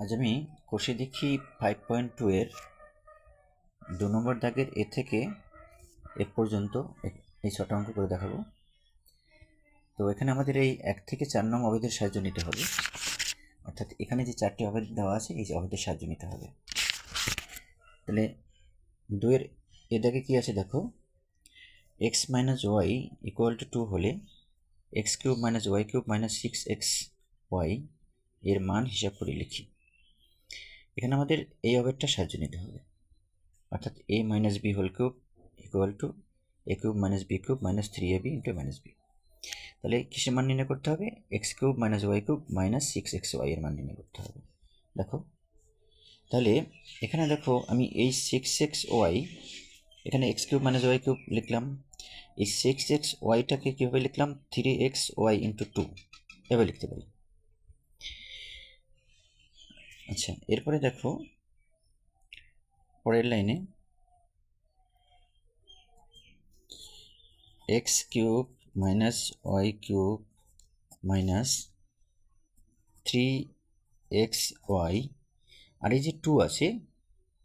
আজ আমি কষে দেখি 5.2 এর 2 নম্বর দাগের এ থেকে এ পর্যন্ত এই 6টা অঙ্ক করে দেখাবো। তো এখানে আমাদের এই 1 থেকে 4 নং অবেদের সাহায্য নিতে হবে, অর্থাৎ এখানে যে 4টি অবেদ দেওয়া আছে এই অবেদের সাহায্য নিতে হবে। তাহলে 2 এর এ দাগে কি আছে দেখো, x minus Y equal to 2 হলে x cube minus Y cube minus 6xy এর মান হিসাব করে লিখি। এখানে আমাদের এই অবেদটা সাহায্য নিতে হবে, অর্থাৎ a minus B whole cube equal to A cube minus B cube minus 3ab into minus B. তাহলে কিসের মান নির্ণয় করতে হবে? X cube minus Y cube minus 6xy এর মান নির্ণয় করতে হবে। দেখো তাহলে এখানে দেখো আমি এই 6xy এখানে x cube minus Y cube লিখলাম, এই 6xyটাকে কীভাবে লিখলাম? 3xy ইন্টু 2 এভাবে লিখতে পারি। আচ্ছা, এরপরে দেখো পরের লাইনে x cube minus Y cube minus 3xy, আর এই যে 2 আছে,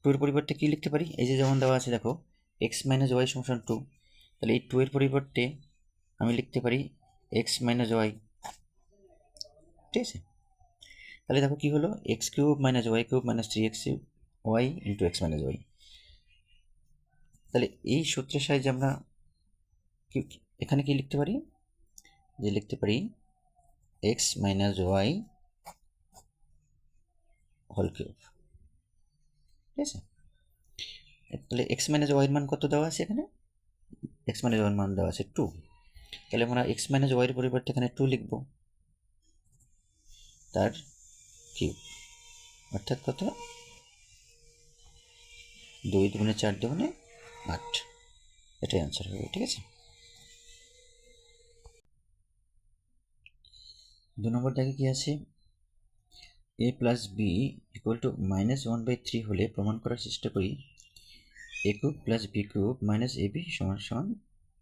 2 এর পরিবর্তে কি লিখতে পারি? এই যে যেমন দেওয়া আছে দেখো x মাইনাস ওয়াই সমান 2, তাহলে এই 2 এর পরিবর্তে আমি লিখতে পারি x মাইনাস ওয়াই। ঠিক আছে, তাহলে দেখো কি হলো, X cube minus Y cube minus 3xy into x minus Y. তাহলে এই সূত্রের সাহায্যে আমরা এখানে কি লিখতে পারি? যে লিখতে পারি x minus Y whole cube. ঠিক আছে, তাহলে এক্স মাইনাস ওয়াইয়ের মান কত দেওয়া আছে? এখানে এক্স মাইনাস ওয়াইয়ের মান দেওয়া আছে 2, তাহলে আমরা এক্স মাইনাস ওয়াইয়ের পরিবর্তে এখানে 2 লিখব, তার কিউব, অর্থাৎ কত? 2 দুগুণে 4 দুগুণে 8, এটাই অ্যান্সার হবে। ঠিক আছে, 2 নম্বর দাগে কি আছে? a plus B equal to -1/3 হলে প্রমাণ করার চেষ্টা করি a cube plus B cube minus ab সমান সমান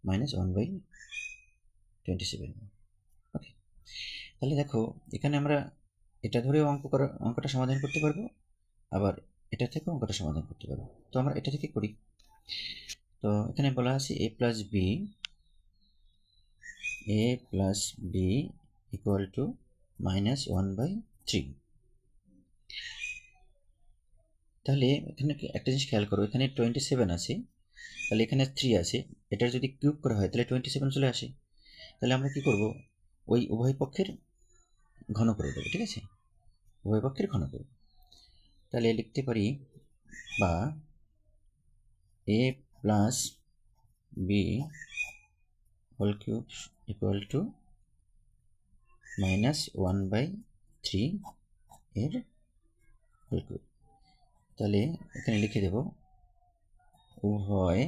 -1/27। ওকে, তাহলে দেখো এখানে আমরা এটা ধরেও অঙ্কটা সমাধান করতে পারবো, আবার এটা থেকেও অঙ্কটা সমাধান করতে পারবো। তো আমরা এটা থেকে করি। তো এখানে বলা আছে a plus B equal to -1/3। তাহলে এখানে একটা জিনিস খেয়াল করো, এখানে 27 আছে, তাহলে এখানে 3 আছে, এটার যদি কিউব করা হয় তাহলে 27 চলে আসে। তাহলে আমরা কি করব? ওই উভয় পক্ষের ঘন করে দেবো। ঠিক আছে, উভয় পক্ষের ঘন করব। তাহলে লিখতে পারি বা a plus B whole cube equal to -1/3 এর হোল কিউব। তাহলে এখানে লিখে দেব উভয়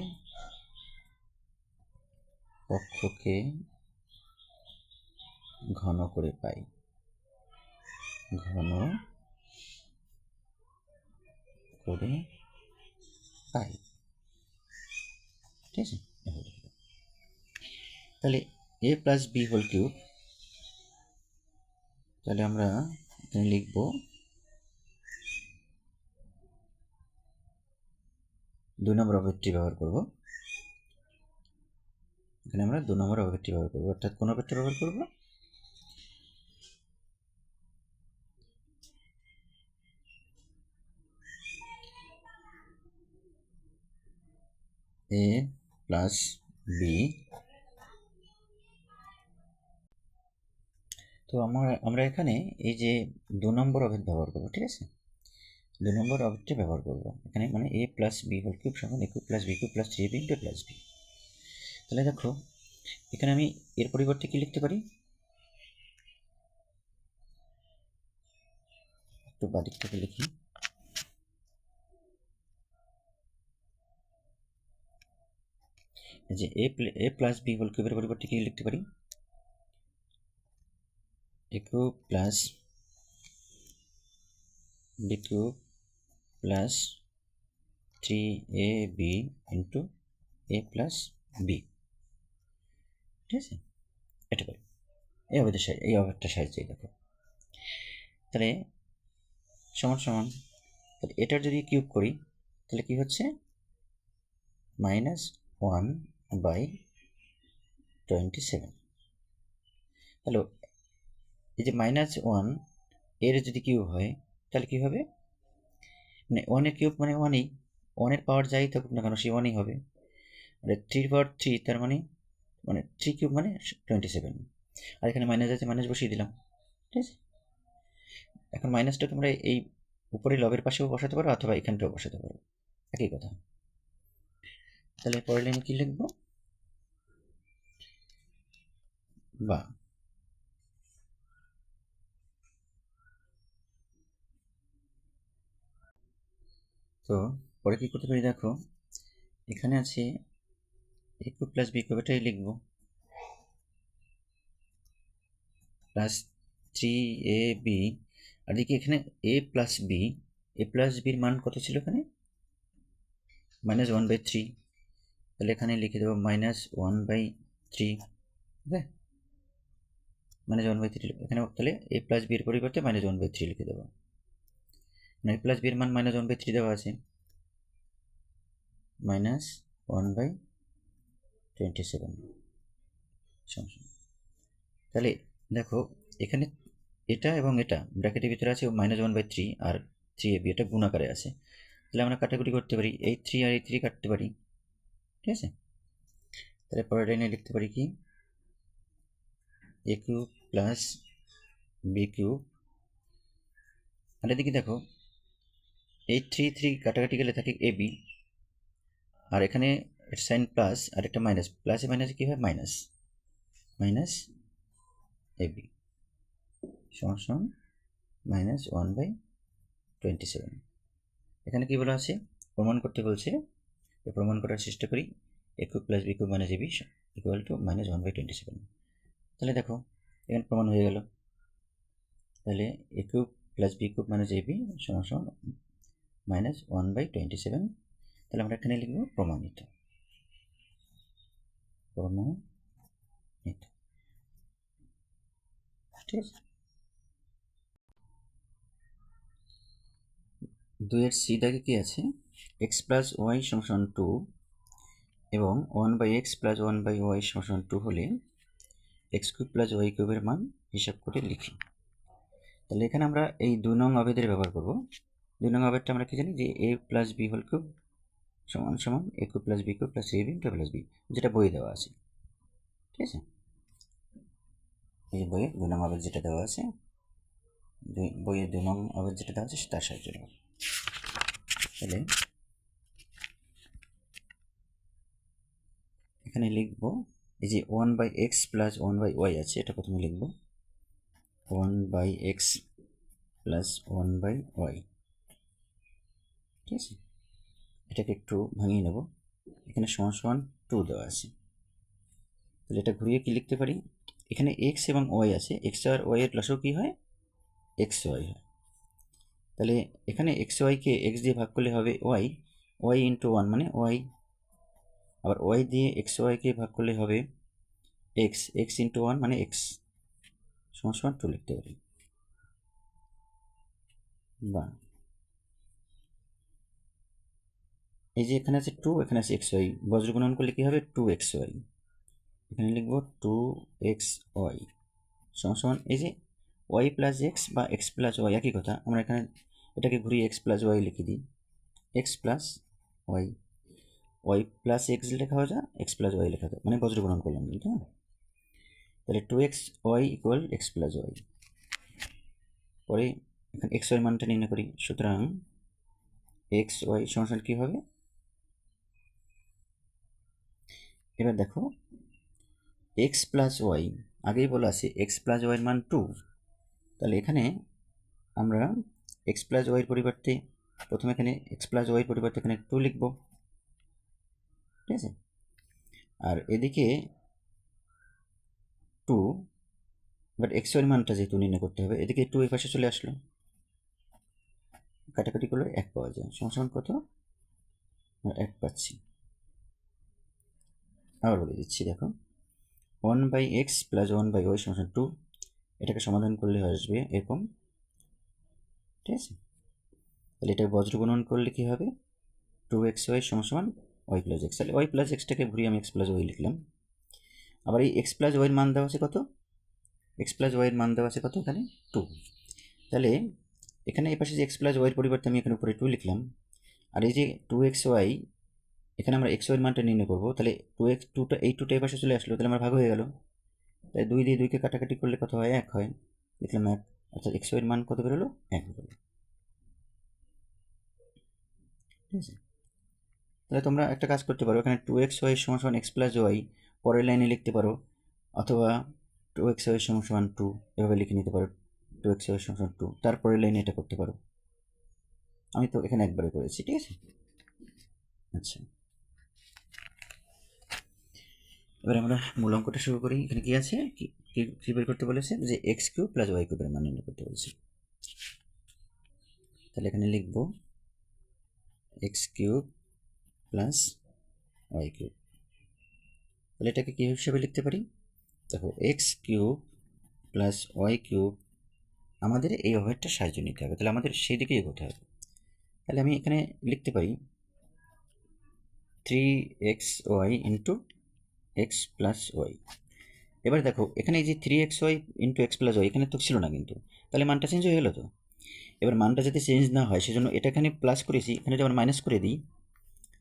পক্ষকে ঘন করে পাই, ঘন করে পাই। ঠিক আছে, তাহলে a plus B whole cube, তাহলে আমরা এখানে লিখব 2 নম্বর অবেদটি ব্যবহার করব। এখানে আমরা 2 নম্বর অবেদটি ব্যবহার করব, অর্থাৎ কোন অবেদটি ব্যবহার করব? a plus B. তো আমরা এখানে এই যে 2 নম্বর অবেদ ব্যবহার করব। ঠিক আছে, 2 নম্বর অবেদটি ব্যবহার করব এখানে, মানে a plus B whole cube সমান a cube plus B cube plus 3ab into plus B. তাহলে দেখো এখানে আমি এর পরিবর্তে কি লিখতে পারি? একটু বাদিক থেকে লিখি, যে a প্লাস বি হোল কিউবের পরিবর্তে কি লিখতে পারি? a cube plus B cube plus 3ab into a plus B. ঠিক আছে, এটা করি এই অবেদটা সাহায্যে। দেখো তাহলে সমান সমান, তাহলে এটার যদি কিউব করি তাহলে কি হচ্ছে -1/27। তাহলে এই যে -1 এর যদি কিউব হয় তাহলে কি হবে, মানে 1 এর কিউব মানে 1ই, 1 এর পাওয়ার যাই থাকুক না কেন সে 1ই হবে, মানে 3/3 তার মানে 3 কিউব মানে 27, আর এখানে মাইনাস আছে মাইনাস বসিয়ে দিলাম। ঠিক আছে, এখন মাইনাসটা তোমরা এই উপরে লবের পাশেও বসাতে পারো অথবা এখানটাও বসাতে পারো, একই কথা। তাহলে পরের লাইনে কি লিখবো, বা তো পরে কি করতে পারি দেখো, এখানে আছে a cube plus b cube, এটাই লিখবো, প্লাস 3ab, আর দেখি এখানে a প্লাস বির মান কত ছিল এখানে, -1/3, তাহলে এখানে লিখে দেবো -1/3, ঠিক আছে, -1/3 এখানে, তাহলে a প্লাস বির পরিবর্তে -1/3 লিখে দেবো, মানে a প্লাস বির মান -1/3 দেওয়া আছে, -1/27 সমস্যা। তাহলে দেখো এখানে এটা এবং এটা ব্র্যাকেটের ভিতরে আছে -1/3 আর 3ab, এটা গুণাকারে আছে, তাহলে আমরা কাটাকুটি করতে পারি, এই 3 আর এই 3 কাটতে পারি। ঠিক আছে, তাহলে পরের লাইনে লিখতে পারি কি a cube plus b cube, আর এদিকে দেখো এই 3 কাটাকাটি গেলে থাকে ab, আর এখানে সাইন প্লাস আর একটা মাইনাস, প্লাসে মাইনাসে কী হয় মাইনাস ab সমান -1/27। এখানে কি বলা আছে, প্রমাণ করতে বলছে, প্রমাণ করার চেষ্টা করি a cube plus b cube minus ab equal to -1/27। তাহলে দেখো এখানে প্রমাণ হয়ে গেল, তাহলে a cube plus b cube minus ab সমান -1/27। তাহলে আমরা এখানে লিখব প্রমাণিত। ঠিক আছে, 2-এর সি দাগে কি আছে, x প্লাস ওয়াই সমান 2 এবং 1/x প্লাস 1/y সমান 2 হলে x কিউব প্লাস ওয়াই কিউবের মান হিসাব করে লিখি। তাহলে এখানে আমরা এই 2 নং অভেদের ব্যবহার করব। 2 নং অভেদটা আমরা কি জানি যে a plus B whole cube সমান সমান a cube plus B cube plus ab plus b, যেটা বইয়ে দেওয়া আছে। ঠিক আছে, এই বইয়ে 2 নং অভেদ যেটা দেওয়া আছে, বইয়ে 2 নং অভেদ যেটা দেওয়া আছে তার সাহায্যে নেব। তাহলে এখানে লিখব এই যে 1/x প্লাস 1/y আছে, এটা প্রথমে লিখব 1/x প্লাস 1/y। ঠিক আছে, এটাকে একটু ভাঙিয়ে নেব, এখানে সমান সমান 2 দেওয়া আছে, তাহলে এটা ঘুরিয়ে কি লিখতে পারি, এখানে x এবং y আছে, x আর y এর লসও কি হয় xy হয়, তাহলে এখানে xy কে x দিয়ে ভাগ করলে হবে y ইন্টু 1 মানে y, আবার y দিয়ে xy কে ভাগ করলে হবে x ইন্টু 1 মানে x সমান সমান 2 লিখতে পারি। বা এই যে এখানে আছে 2, এখানে আছে xy, বজ্র গুণন করলে কি হবে 2xy, এখানে লিখব 2xy সমান সমান এই যে y প্লাস এক্স বা এক্স প্লাস ওয়াই একই কথা, আমরা এখানে এটাকে ঘুরিয়ে এক্স প্লাস ওয়াই লিখে দিই, X plus Y plus X লেখা হয়ে যায় এক্স প্লাস ওয়াই লেখা যায়, মানে বজ্র গুণন করলাম কিন্তু। তাহলে 2xy equal x plus Y. পরে এখানে এক্স ওয়াই মানটা নির্ণয় করি, সুতরাং এক্স ওয়াই সমান কী হবে, এবার দেখো এক্স প্লাস ওয়াই, আগেই বলা আছে এক্স প্লাস ওয়াইয়ের মান 2, তাহলে এখানে আমরা এক্স প্লাস ওয়াইয়ের পরিবর্তে প্রথমে এখানে এক্স প্লাস ওয়াইয়ের পরিবর্তে এখানে 2 লিখব। ঠিক আছে, আর এদিকে 2, বাট এক্স ওয়াইয়ের মানটা যেহেতু নির্ণয় করতে হবে, এদিকে 2 এই পাশে চলে আসলো, কাটাকাটি করলে 1 পাওয়া যায়, সমান কত 1 পাচ্ছি। আবার বলে দিচ্ছি দেখো 1/x প্লাস 1/y সমান 2, এটাকে সমাধান করলে আসবে এরকম। ঠিক আছে, তাহলে এটা বজ্র গুণন করলে কী হবে, 2xy সমান y প্লাস এক্স। তাহলে y প্লাস এক্সটাকে ঘুরিয়ে আমি এক্স প্লাস ওয়াই লিখলাম। আবার এই এক্স প্লাস ওয়াইয়ের মান দেওয়া আছে কত, এক্স প্লাস ওয়াইয়ের মান দেওয়া আছে কত এখানে 2। তাহলে এখানে এই পাশে যে এক্স প্লাস ওয়াইয়ের পরিবর্তে আমি এখানে উপরে 2 লিখলাম। আর এই যে 2xy, এখানে আমরা এক্স ওয়াইয়ের মানটা নির্ণয় করবো। তাহলে 2টা এই 2টা এই পাশে চলে আসলো, তাহলে আমার ভাগ হয়ে গেল। তাই 2 দিয়ে 2কে কাটাকাটি করলে কত হয়, 1 হয়। লিখলাম 1, অর্থাৎ এক্স ওয়াইয়ের মান কত বেরোলো, 1 বেরোলো। ঠিক আছে, তাহলে তোমরা একটা কাজ করতে পারো, এখানে 2xy সমান এক্স প্লাস ওয়াই পরের লাইনে লিখতে পারো, অথবা 2xy সমান 2 এভাবে লিখে নিতে পারো, 2xy সমান 2, তারপরের লাইনে এটা করতে পারো। আমি তো এখানে একবারে করেছি, ঠিক আছে। আচ্ছা, এবার আমরা মূল অঙ্কটা শুরু করি। এখানে কি আছে, কি বের করতে বলেছে, যে এক্স কিউব প্লাস ওয়াই কিউবের মান নির্ণয় করতে বলেছে। তাহলে এখানে লিখব x cube plus Y cube. তাহলে এটাকে কী হিসেবে লিখতে পারি, দেখো x cube plus Y cube, আমাদের এই ওভারটা সাহায্য নিতে হবে, তাহলে আমাদের সেই দিকেই এগোতে হবে। তাহলে আমি এখানে লিখতে পারি 3xy into x plus Y. এবার দেখো এখানে এই যে 3xy into x plus y এখানে তো ছিল না কিন্তু, তাহলে মানটা চেঞ্জ হয়ে গেলো তো। এবার মানটা যাতে চেঞ্জ না হয় সেজন্য এটা এখানে প্লাস করেছি, এখানে যখন মাইনাস করে দিই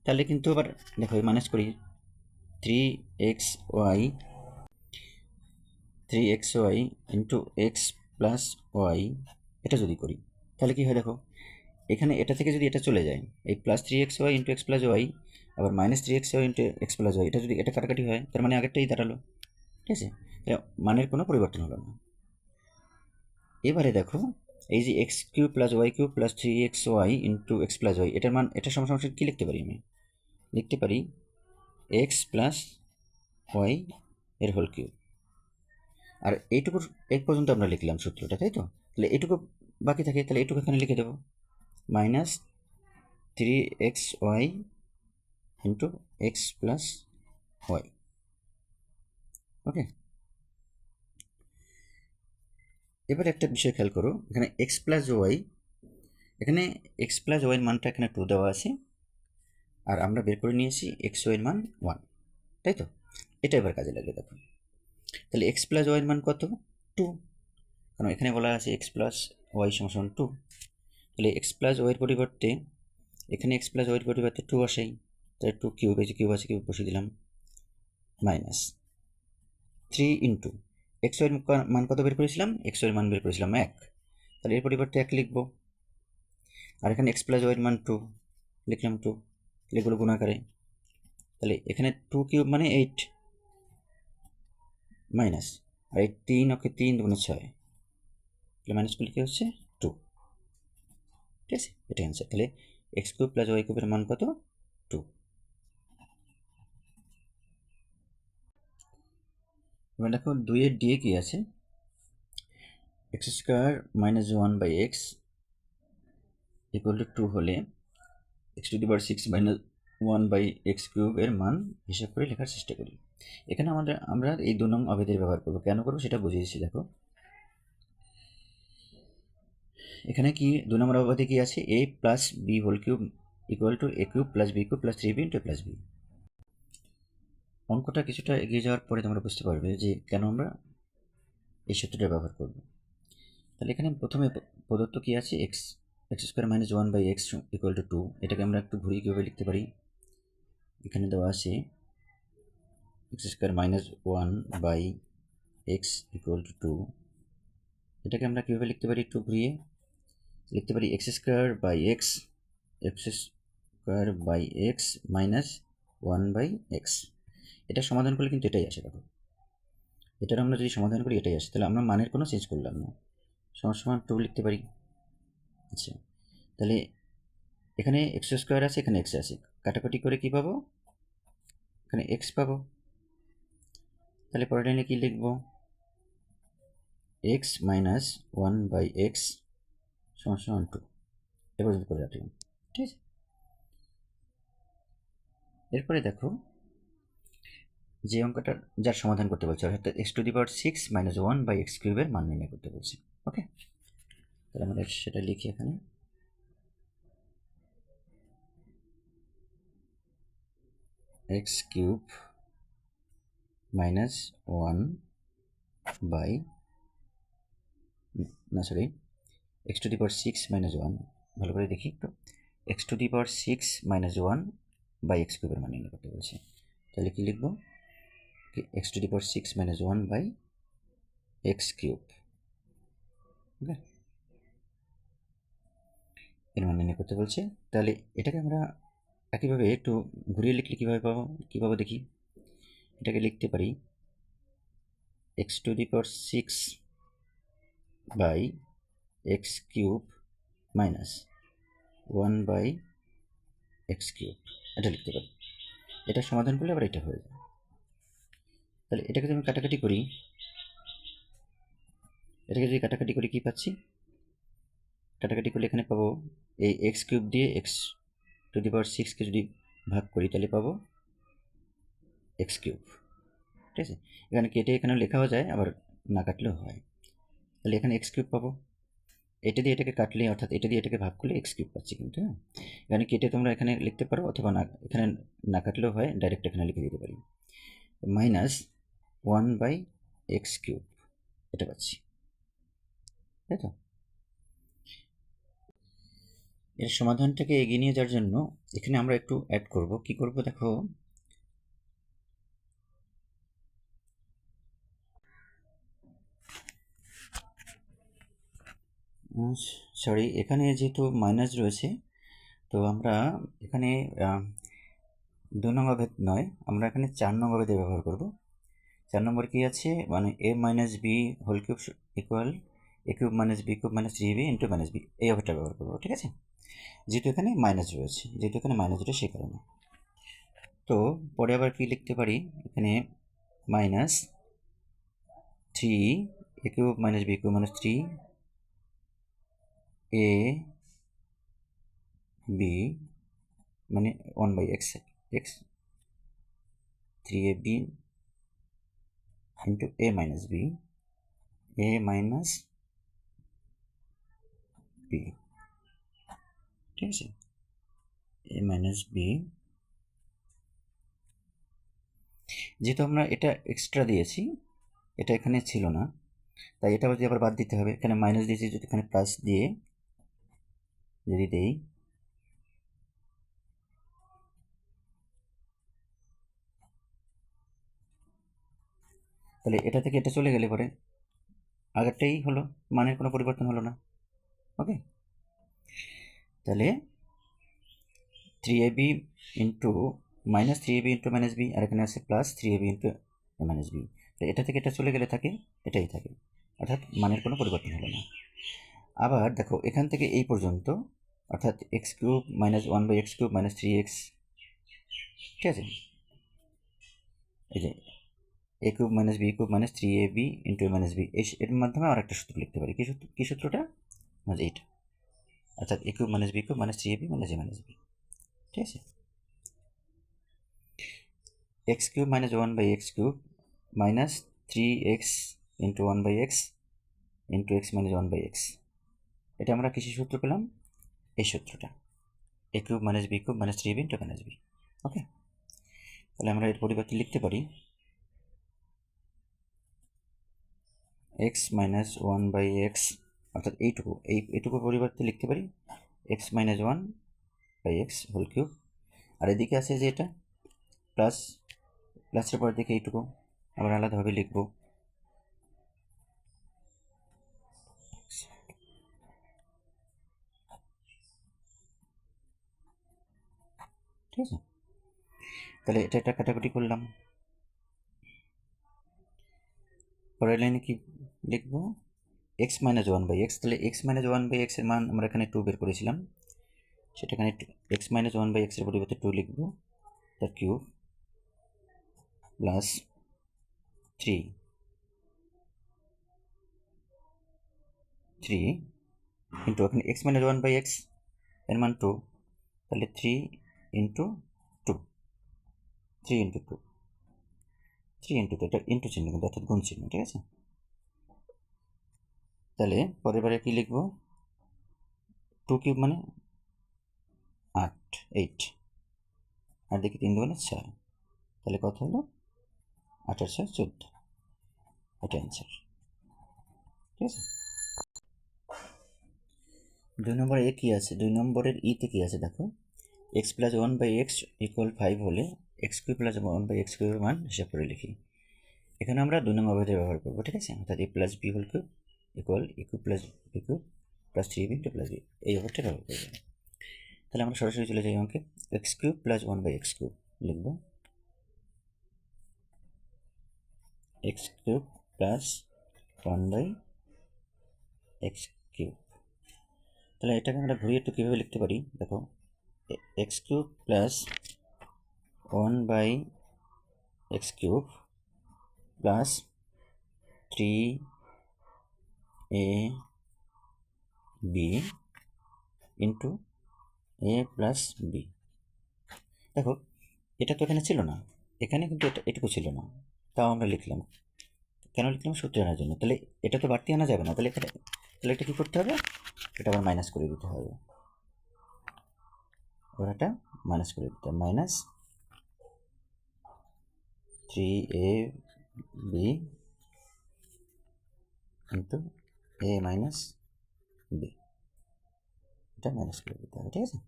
তাহলে কিন্তু আবার দেখো মাইনাস করি 3xy into x plus y, এটা যদি করি তাহলে কী হয় দেখো, এখানে এটা থেকে যদি এটা চলে যায়, এই plus 3xy into x plus y আবার minus 3xy into x plus y, এটা যদি এটা কাটাকাটি হয় তার মানে আগেরটাই দাঁড়ালো। ঠিক আছে, মানের কোনো পরিবর্তন হলো না। এবারে দেখো এই যে X cube plus Y cube plus 3xy into x plus Y, এটার মান, এটা সমান কী লিখতে পারি, আমি লিখতে পারি এক্স প্লাস ওয়াই এর হোল কিউব। আর এইটুকু এই পর্যন্ত আমরা লিখলাম সূত্রটা, তাই তো। তাহলে এইটুকু বাকি থাকে, তাহলে এইটুকু এখানে লিখে দেবো, minus 3xy into x plus y. Okay, এবার একটা বিষয় খেয়াল করো, এখানে এক্স প্লাস ওয়াই, এখানে এক্স প্লাস ওয়াইয়ের মানটা এখানে 2 দেওয়া আছে, আর আমরা বের করে নিয়েছি এক্স ওয়াইয়ের মান 1, তাই তো। এটা এবার কাজে লাগে, দেখো তাহলে এক্স প্লাস ওয়াইয়ের মান কত, 2, কারণ এখানে বলা আছে এক্স প্লাস ওয়াই সমান 2। তাহলে এক্স প্লাস ওয়াইয়ের পরিবর্তে এখানে এক্স প্লাস ওয়াইয়ের পরিবর্তে 2 বসাই, তাহলে 2 কিউব, এই যে কিউব আছে কিউব বসিয়ে দিলাম, মাইনাস 3 ইন্টু এক্স ওয়াইয়ের মান কত বের করেছিলাম, এক্স ওয়াইয়ের মান বের করেছিলাম 1, তাহলে এর পরিবর্তে 1 লিখব। আর এখানে এক্স প্লাস ওয়াইয়ের মান 2 লিখলাম, 2, তাহলে এগুলো গুণাকারে, তাহলে এখানে 2 কিউব মানে 8 মাইনাস, আর এই 3 ওকে 3 2 6, তাহলে মাইনাস করলে কী হচ্ছে 2। ঠিক আছে, এটা অ্যান্সার। তাহলে এক্স কিউব প্লাস ওয়াই কিউবের মান কত, 2। এবার দেখো 2 এর ডিএ কি আছে, x square minus 1/x equal to 2 হলে x⁻6 মাইনাস 1/x কিউব এর মান হিসাব করে লেখার চেষ্টা করি। এখানে আমরা এই 2 নং অভেদের ব্যবহার করবো, কেন করবো সেটা বুঝিয়েছি। দেখো এখানে কি 2 নম্বর অভেদে কি আছে, a plus B whole cube equal to a cube plus B cube plus 3b into plus B. অঙ্কটা কিছুটা এগিয়ে যাওয়ার পরে তোমরা বুঝতে পারবে যে কেন আমরা এই সূত্রটা ব্যবহার করব। তাহলে এখানে প্রথমে প্রদত্ত কি আছে, x square minus 1/x equal to 2, এটাকে আমরা একটু ঘুরিয়ে কীভাবে লিখতে পারি, এখানে দেওয়া আছে x square minus 1/x equal to 2, এটাকে আমরা কীভাবে লিখতে পারি, একটু ঘুরিয়ে লিখতে পারি X square by X minus 1/x। এটা সমাধান করলে কিন্তু এটাই আসে, দেখো এটার আমরা যদি সমাধান করি এটাই আসে, তাহলে আমরা মানের কোনো চেঞ্জ করলাম না, সমান 2 লিখতে পারি। আচ্ছা, তাহলে এখানে এক্স স্কোয়ার আছে, এখানে এক্স আছে, কাটাকাটি করে কি পাবো, এখানে এক্স পাবো। তাহলে পরের লাইনে কি লিখব, এক্স মাইনাস 1/x সমান 2, এ পর্যন্ত করে রাখলাম। ঠিক আছে, এরপরে দেখো যে অঙ্কটা যার সমাধান করতে বলছে, অর্থাৎ x⁻6 মাইনাস 1/x কিউবের মান নির্ণয় করতে বলছে। ওকে, তাহলে আমরা সেটা লিখি এখানে, এক্স কিউব মাইনাস 1 বাই না sorry x to the power 6 minus 1, ভালো করে দেখি একটু, x to the power 6 minus 1 by x কিউবের মান নির্ণয় করতে বলছে। তাহলে কি লিখবো, x to the power 6 minus 1 by x cube, okay, এর মান নির্ণয় করতে বলছে। তাহলে এটাকে আমরা একইভাবে একটু ঘুরিয়ে লিখলে কীভাবে দেখি, এটাকে লিখতে পারি X to the power 6 by x cube minus 1 by x cube, এটা লিখতে পারি। এটা সমাধান করলে আবার এটা হয়ে যায়। তাহলে এটাকে যদি আমি কাটাকাটি করি, কি পাচ্ছি, কাটাকাটি করলে এখানে পাবো এই এক্স কিউব দিয়ে এক্স টু দি পাওয়ার 6কে যদি ভাগ করি তাহলে পাবো এক্স কিউব, ঠিক আছে। এখানে কেটে এখানে লেখাও যায়, আবার না কাটলেও হয়। তাহলে এখানে এক্স কিউব পাবো, এটা দিয়ে এটাকে কাটলে অর্থাৎ এটা দিয়ে এটাকে ভাগ করলে এক্স কিউব পাচ্ছি। কিন্তু হ্যাঁ, এখানে কেটে তোমরা এখানে লিখতে পারো, অথবা না এখানে না কাটলেও হয়, ডাইরেক্ট এখানে লিখে দিতে পারি মাইনাস 1 বাই এক্স কিউব, এটা পাচ্ছি, তাই তো। এর সমাধানটাকে এগিয়ে নিয়ে যাওয়ার জন্য এখানে আমরা একটু অ্যাড করব। কি করব দেখো, সরি, এখানে যেহেতু মাইনাস রয়েছে, তো আমরা এখানে 2 নং অভেদ নয়, আমরা এখানে 4 নং অভেদে ব্যবহার করব। 4 নম্বর কি আছে, মানে a minus B whole cube equal a cube minus B cube minus 3ab into minus b, এই অভেদটা ব্যবহার করবো, ঠিক আছে। যেহেতু এখানে মাইনাস রয়েছে, সেই কারণে। তো পরে আবার কি লিখতে পারি, এখানে minus 3 a cube minus B cube minus 3 a b মানে 1 by x, 3ab into a minus b ঠিক আছে, এ মাইনাস বি। যেহেতু আমরা এটা এক্সট্রা দিয়েছি, এটা এখানে ছিল না, তাই এটা যদি আবার বাদ দিতে হবে। এখানে মাইনাস দিয়েছি, যদি এখানে প্লাস দিয়ে যদি দেই, তাহলে এটা থেকে এটা চলে গেলে পরে আগেরটাই হলো, মানের কোনো পরিবর্তন হলো না, ওকে। তাহলে 3ab into minus 3ab into minus b, আর এখানে আছে plus 3ab into minus B. তো এটা থেকে এটা চলে গেলে থাকে এটাই থাকে, অর্থাৎ মানের কোনো পরিবর্তন হলো না। আবার দেখো এখান থেকে এই পর্যন্ত, অর্থাৎ x cube minus 1 by x cube minus 3x, ঠিক আছে। এই যে a cube minus B cube minus 3ab into minus b, এর মাধ্যমে আর একটা সূত্র লিখতে পারি। কি সূত্রটা, মানে এইটা, অর্থাৎ a cube minus B cube minus 3ab minus a minus b, ঠিক আছে। X cube minus 1 by x cube minus 3x into 1 by x into x minus 1 by x, এটা আমরা কিসের সূত্র পেলাম, এই সূত্রটা, a cube minus B cube minus 3ab into minus b, okay. তাহলে আমরা এর পরিবর্তে লিখতে পারি এক্স মাইনাস 1 বাই এক্স, অর্থাৎ এইটুকুর পরিবর্তে লিখতে পারি x minus 1 by x whole cube, আর এদিকে আছে যে এটা প্লাসের পরের দিকে এইটুকু আবার আলাদাভাবে লিখব, ঠিক আছে। তাহলে এটা কাটাকুটি করলাম, পরের লাইনে কি লিখব, এক্স মাইনাস 1 বাই এক্স। তাহলে এক্স মাইনাস 1 বাই এক্সের মান আমরা এখানে 2 বের করেছিলাম, সেটা এখানে এক্স মাইনাস 1 বাই এক্সের পরিবর্তে 2 লিখব, তার কিউব প্লাস 3 ইন্টু এখানে এক্স মাইনাস 1 বাই এক্স এর মান 2, তাহলে 3 ইন্টু 2, 3 ইন্টু 2, এটা ইন্টু চিহ্ন কিন্তু, অর্থাৎ গুণ চিহ্ন, ঠিক আছে। তাহলে পরের বারে কি লিখব, 2 কিউব মানে 8, আর দেখি 3 2 4, তাহলে কত হলো 1814, এটা অ্যান্সার। ঠিক আছে, 2 নম্বরে এ কী আছে, 2 নম্বরের ইতে কী আছে দেখো, এক্স প্লাস 1/x ইকুয়াল 5 হলে এক্স কিউব প্লাস 1/x কিউবের মান হিসাব করে লিখি। এখানে আমরা 2 নম্বর অবধি ব্যবহার করবো। ঠিক আছে, অর্থাৎ a plus B whole cube equal a cube plus B cube plus 3ab into plus b, এই অবস্থাটা ব্যবহার করবো। তাহলে আমরা সরাসরি চলে যাই অঙ্কে, x cube plus 1/x cube লিখব, x cube plus 1/x cube. তাহলে এটাকে আমরা ঘুরিয়ে একটু কীভাবে লিখতে পারি দেখো, x cube plus 1/x cube plus 3ab into a plus b. দেখো এটা তো এখানে ছিল না, এখানে কিন্তু এটুকু ছিল না, তাও আমরা লিখলাম। কেন লিখলাম? সূত্র আনার জন্য। তাহলে এটা তো বাড়তি আনা যাবে না, তাহলে এটা কী করতে হবে, এটা আবার মাইনাস করে দিতে হবে। এবার এটা মাইনাস করে দিতে হবে, minus 3ab into a minus B, এটা মাইনাস করে দিতে হবে। ঠিক আছে,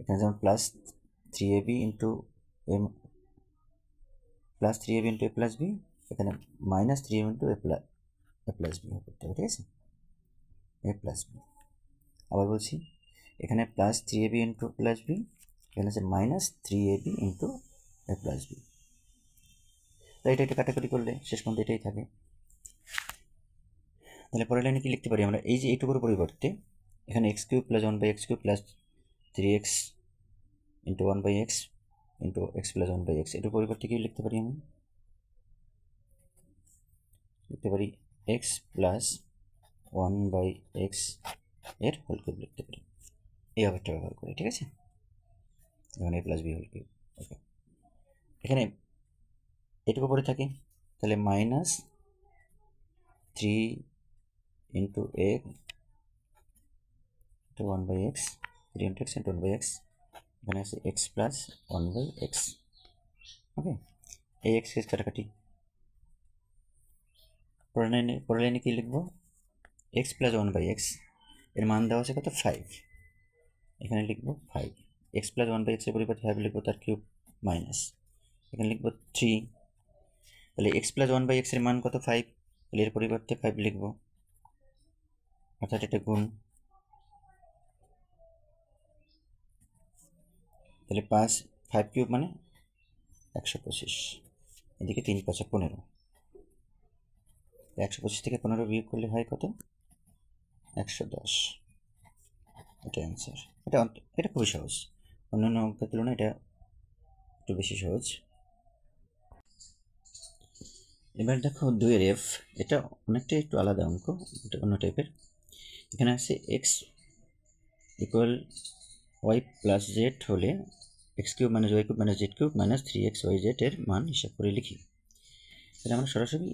এখানে যেমন plus 3ab into a plus 3ab into a plus B, এখানে minus 3ab into a plus B করতে হবে। ঠিক আছে, এ প্লাস বি। আবার বলছি, এখানে plus 3ab into plus B, এখানে আছে minus 3ab into a plus B. তো এটা কাটাকুটি করলে শেষ পর্যন্ত এটাই থাকে। তাহলে পরের লাইনে কি লিখতে পারি আমরা, এই যে এইটুকুর পরিবর্তে এখানে x cube plus 1/x cube plus 3x into 1/x into x plus 1/x, এটার পরিবর্তে কি লিখতে পারি, আমি লিখতে পারি এক্স প্লাস 1/x এর হোল কিউব লিখতে পারি, এই অবস্থা ব্যবহার করি। ঠিক আছে, যেমন a plus B whole cube. Okay, এখানে এটুকু পরে থাকে, তাহলে minus 3 into a into 1/x, 3 into x into 1/x, এখানে আছে এক্স প্লাস 1/x। ওকে, এই এক্স কাটাকাটি। পরের লাইনে কি লিখবো, এক্স প্লাস 1/x এর মান দেওয়া আছে কত, 5, এখানে লিখবো 5, এক্স প্লাস 1/x এর পরিবর্তে 5 লিখবো, তার কিউব মাইনাস, এখানে লিখবো 3, তাহলে এক্স প্লাস 1/x এর মান কত, 5, তাহলে এর পরিবর্তে 5 লিখবো, অর্থাৎ এটা গুণ, তাহলে 5 কিউব মানে 125, এদিকে 3 × 5 = 15, 125 থেকে 15 বিয়োগ করলে হয় কত, 110, এটা অ্যান্সার। এটা খুবই সহজ, অন্যান্য অঙ্কের তুলনায় এটা একটু বেশি সহজ। এবার দেখো 2 এর f, এটা অনেকটা একটু আলাদা অঙ্ক, এটা অন্য টাইপের। এখানে আছে x equal y plus z হলে x cube minus Y cube minus Z cube minus 3xyz এর মান হিসাব করে লিখি। তাহলে আমরা সরাসরি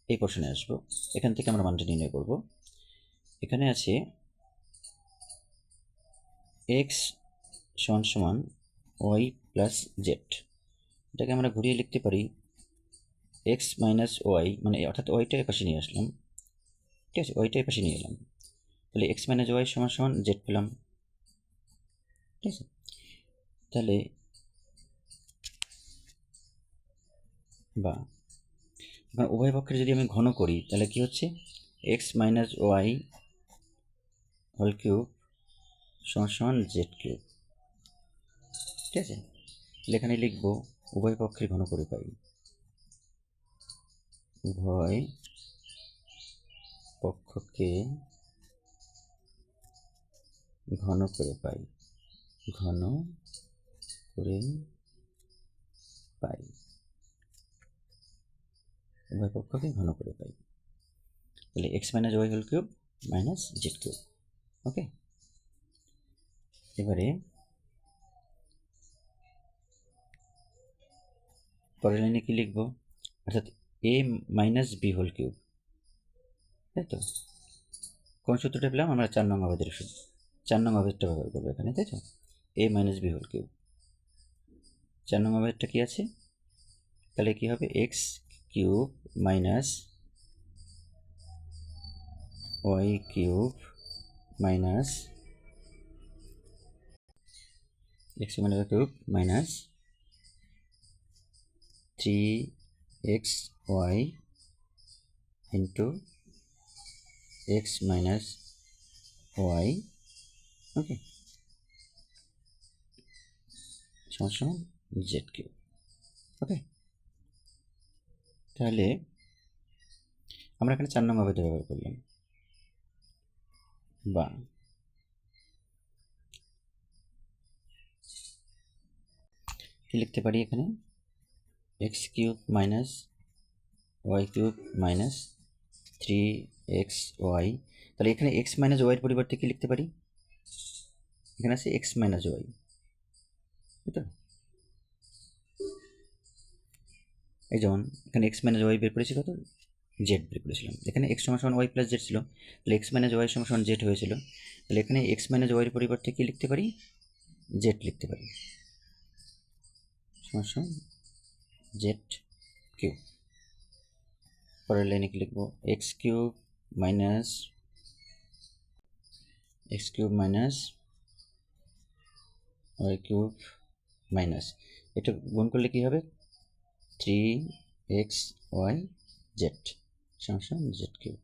এই পোর্শনে আসবো, এখান থেকে আমরা মানটা নির্ণয় করব। এখানে আছে এক্স সমান ওয়াই প্লাস জেড, এটাকে আমরা ঘুরিয়ে লিখতে পারি এক্স মাইনাস ওয়াই, মানে অর্থাৎ ওয়াইটা এপাশে নিয়ে আসলাম। ঠিক আছে, ওয়াইটা এপাশে নিয়ে এলাম, তাহলে এক্স মাইনাস ওয়াই সমান জেড পেলাম। ঠিক আছে, তাহলে বা উভয় পক্ষের যদি আমি ঘন করি, তাহলে কি হচ্ছে, X minus Y whole cube সমান জেড কিউব। ঠিক আছে, তাহলে এখানে লিখব উভয় পক্ষের ঘন করে পাই, উভয় পক্ষকে ঘন করে পাই, ঘন করে পাই, উভয় পক্ষকে ঘন করে পাই। তাহলে x minus Y whole cube minus Z cube. Okay, এবারে পরের লাইনে কি লিখবো, অর্থাৎ a minus B whole cube, তাই তো। কোন সূত্রটা পেলাম আমরা, 4 নং অবধির সূত্র, 4 নং অভেদটা ব্যবহার করবো এখানে, তাই তো? a minus B whole cube. 4 নং অভেদটা কি আছে? তাহলে কি হবে? X cube minus Y cube minus x minus cube minus 3xy into x minus y, okay, সমান জেড কিউব। ওকে, তাহলে আমরা এখানে 4 নং অভেদ ব্যবহার করলাম, বা কি লিখতে পারি এখানে? X cube minus Y cube minus 3xy। তাহলে এখানে এক্স মাইনাস ওয়াইয়ের পরিবর্তে কি লিখতে পারি? এখানে আছে এক্স মাইনাস ওয়াই, তাই তো? এই যেমন এখানে এক্স মাইনাস ওয়াই বের করেছি, কত? জেড বের করেছিলাম। এখানে এক্স সমান ওয়াই প্লাস জেড ছিল, তাহলে এক্স মাইনাস ওয়াই সমান জেড হয়েছিল। তাহলে এখানে এক্স মাইনাস ওয়াইয়ের পরিবর্তে কি লিখতে পারি? জেড লিখতে পারি, সমান জেড কিউব। পরের লাইনে কি লিখবো? X cube minus Y cube minus, এটা গুণ করলে কি হবে? 3xy জেড সমান জেড কিউব।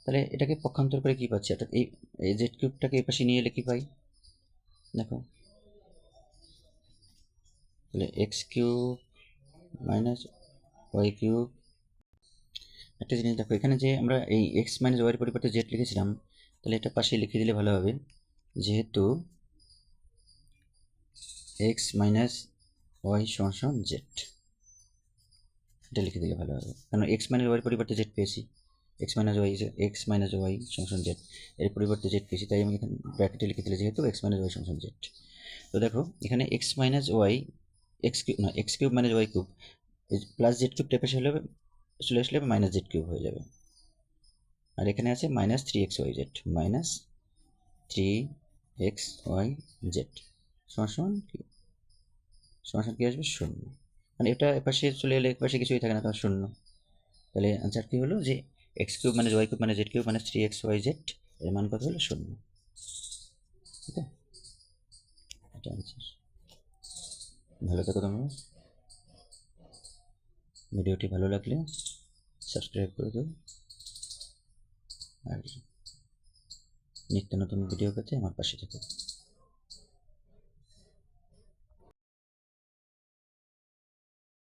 তাহলে এটাকে পক্ষান্তর করে কি পাচ্ছি? অর্থাৎ এই জেড কিউবটাকে এই পাশে নিয়ে এলে কি পাই? দেখো, তাহলে X cube minus Y cube. একটা জিনিস দেখো, এখানে যে আমরা এই এক্স মাইনাস ওয়াইয়ের পরিবর্তে জেড লিখেছিলাম, তাহলে এটা পাশে লিখে দিলে ভালো হবে, যেহেতু এক্স মাইনাস ওয়াই সমান জেড, এটা লিখে দিলে ভালো হবে। কারণ এক্স মাইনাস ওয়াইয়ের পরিবর্তে জেড পেয়েছি, এক্স মাইনাস ওয়াই সমান জেড, এর পরিবর্তে জেড পেয়েছি, তাই আমি এখানে ব্র্যাকেটে লিখে দিলে যেহেতু এক্স মাইনাস ওয়াই সমান জেড। তো দেখো এখানে x minus y x cube minus Y cube plus z cube টেপে চলে আসলে মাইনাস জেড কিউব হয়ে যাবে। আর এখানে আছে minus 3xy Z, minus 3xy Z সমান কি আসবে? 0। মানে এটা এপাশে চলে এলে এপাশে কিছুই থাকে না, তখন 0। তাহলে আনসার কি হলো? যে X cube minus Y cube minus Z cube minus 3xy Z, এর মান কত হলো? 0। ঠিক আছে, এটা আনসার। ভালো থেকো তোমরা। ভিডিওটি ভালো লাগলে সাবস্ক্রাইব করে দিও, আর নিত্য নতুন ভিডিও পেতে আমার পাশে থেকো।